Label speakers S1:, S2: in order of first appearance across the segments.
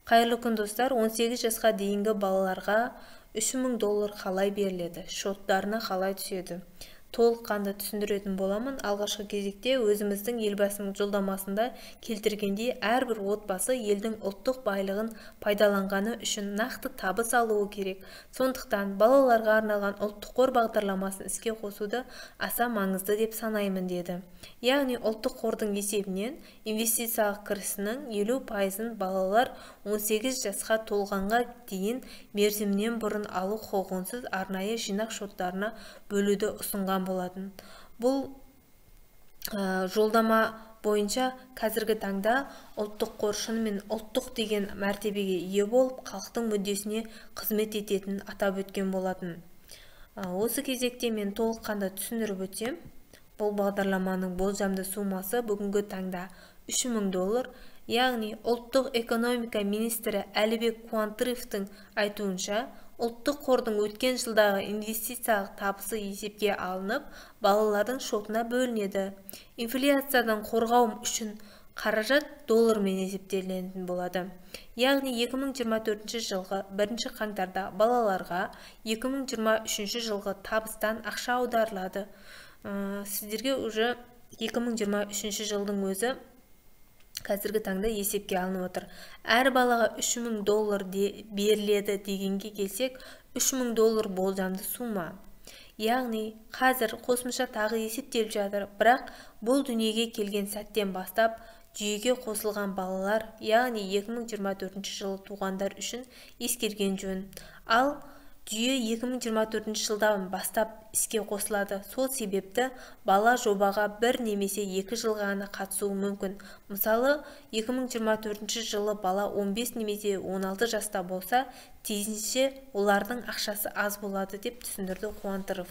S1: Қайырлы күн достар, 18 жасқа дейінгі балаларға $3000 қалай беріледі, шоттарына қалай түседі? Толыққанды түсіндіретін боламын. Алғашқы кезекте өзіміздің елбасының жолдамасында келтіргендей, әрбір отбасы елдің ұлттық байлығын пайдаланғаны үшін нақты табыс алуы керек. Сондықтан балаларға арналған ұлттық қор бағдарламасын іске қосуды аса маңызды деп санаймын деді. Яғни ұлттық қордың есебінен инвестициялық кірісінің 50%-ын балалар 18 жасқа толғанға дейін мерзімінен бұрын алу құқығынсыз арнайы жинақ шоттарына бөлуді ұсынған болатын. Бұл жолдама бойынша қазіргі таңда ұлттық қор шынымен ұлттық деген мәртебеге ие болып, халықтың мүддесіне қызмет ететінін атап өткен болатын. Осы кезекте мен толыққанды түсіндіріп өтсем, бұл бағдарламаның болжамды суммасы бүгінгі таңда $3000, яғни ұлттық экономика министрі Әлібек Қуантыровтың айтуынша, ұлттық қордың өткен жылдағы инвестициялық табысы есепке алынып, балалардың шотына бөлінеді. Инфляциядан қорғау үшін қаражат доллармен есептелінетін болады. Яғни 2024 жылғы 1 қаңтарда балаларға 2023 жылғы табыстан ақша аударылады. Сіздерге уже 2023 жылдың өзі қазіргі таңда есепке алынып отыр. Әр балаға $3000 беріледі дегенге келсек, $3000 болжамды сумма. Яғни қазір қосымша тағы есептеліп жатыр, бірақ бұл дүниеге келген сәттен бастап жүйеге қосылған балалар, яғни 2024 жылы туғандар үшін ескерген жөн. Ал жүйе 2024 жылдан бастап іске қосылады. Сол себепті бала жобаға бір немесе 2 жылға ғана қатысуы мүмкін. Мысалы, 2024 жылы бала 15 немесе 16 жаста болса, тиісінше олардың ақшасы аз болады деп түсіндірді Қуантыров.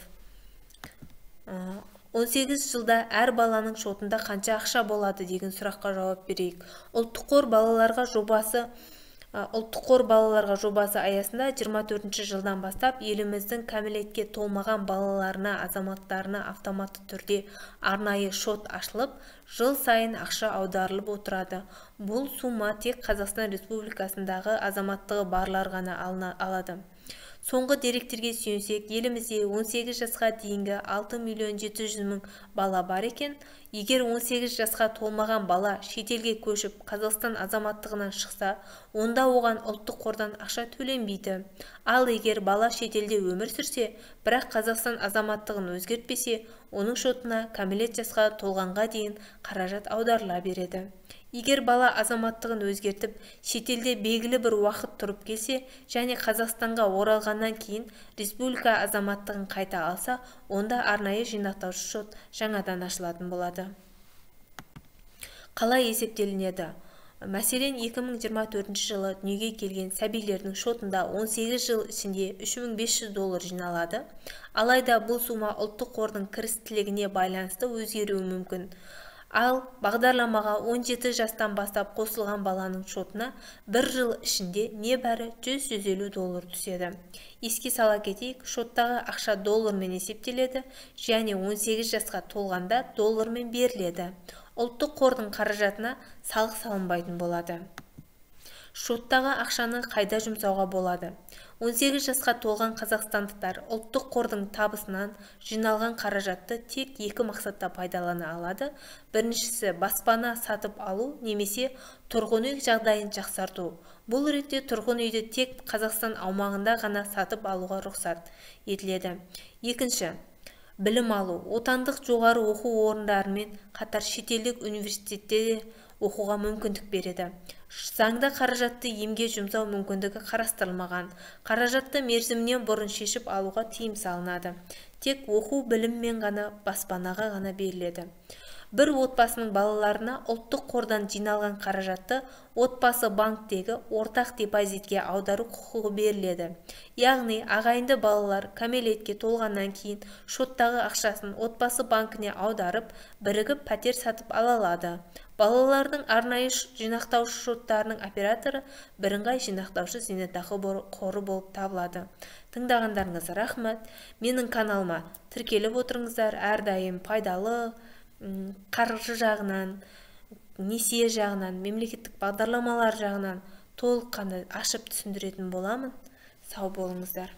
S1: 18 жылда әр баланың шотында қанша ақша болады деген сұраққа жауап берейік. Ұлттық қор балаларға жобасы аясында 24 жылдан бастап еліміздің кәмелетке толмаған балаларына, азаматтарына автоматты түрде арнайы шот ашылып, жыл сайын ақша аударылып отырады. Бұл сумма тек Қазақстан Республикасындағы азаматтығы барлар ғана алады. Соңғы деректерге сүйенсек, елімізде 18 жасқа дейінгі 6.700.000 бала бар екен. Егер 18 жасқа толмаған бала шетелге көшіп Қазақстан азаматтығынан шықса, онда оған ұлттық қордан ақша төленбейді. Ал егер бала шетелде өмір сүрсе, бірақ Қазақстан азаматтығын өзгертпесе, оның шотына кәмелет жасқа толғанға дейін қаражат аударыла береді. Егер бала азаматтығын өзгертіп, шетелде белгілі бір уақыт тұрып келсе, және Қазақстанға оралғаннан кейін республика азаматтығын қайта алса, онда арнайы жинақтаушы шот жаңадан ашылатын болады. Қалай есептелінеді? Мәселен, 2024 жылы дүниеге келген сәбилердің шотында 18 жыл ішінде $3500 жиналады. Алайда бұл сума ұлттық қордың кірістілігіне байланысты өзгеруі мүмкін. Ал бағдарламаға 17 жастан бастап қосылған баланың шотына бір жыл ішінде небәрі $100-150 түседі. Еске сала кетейік, шоттағы ақша доллармен есептеледі және 18 жасқа толғанда доллармен беріледі. Ұлттық қордың қаражатына салық салынбайтын болады. Шоттағы ақшаны қайда жұмсауға болады? 18 жасқа толған қазақстандықтар ұлттық қордың табысынан жиналған қаражатты тек 2 мақсатта пайдалана алады. Біріншісі баспана сатып алу немесе тұрғын үй жағдайын жақсарту. Бұл ретте тұрғын үйді тек Қазақстан аумағында ғана сатып алуға рұқсат етіледі. Екінші, білім алу. Отандық жоғары оқу орындарымен қатар шетелдік университетте оқуға мүмкіндік береді. Заңда қаражатты емге жұмсау мүмкіндігі қарастырылмаған. Қаражатты мерзімінен бұрын шешіп алуға тыйым салынады. Тек оқу біліммен ғана баспанаға ғана беріледі. Бір отбасының балаларына ұлттық қордан жиналған қаражатты отбасы банктегі ортақ депозитке аудару құқығы беріледі. Яғни, ағайынды балалар кәмелетке толғаннан кейін шоттағы ақшасын отбасы банкіне аударып, бірігіп пәтер сатып ала алады. Балалардың арнайы жинақтаушы шоттарының операторы бірыңғай жинақтаушы зейнетақы қоры болып табылады. Тыңдағандарыңызға рахмет. Менің каналыма тіркеліп отырыңыздар. Әрдайым пайдалы қаржы жағынан, несие жағынан, мемлекеттік бағдарламалар жағынан толыққанды ашып түсіндіретін боламын. Сау болыңыздар.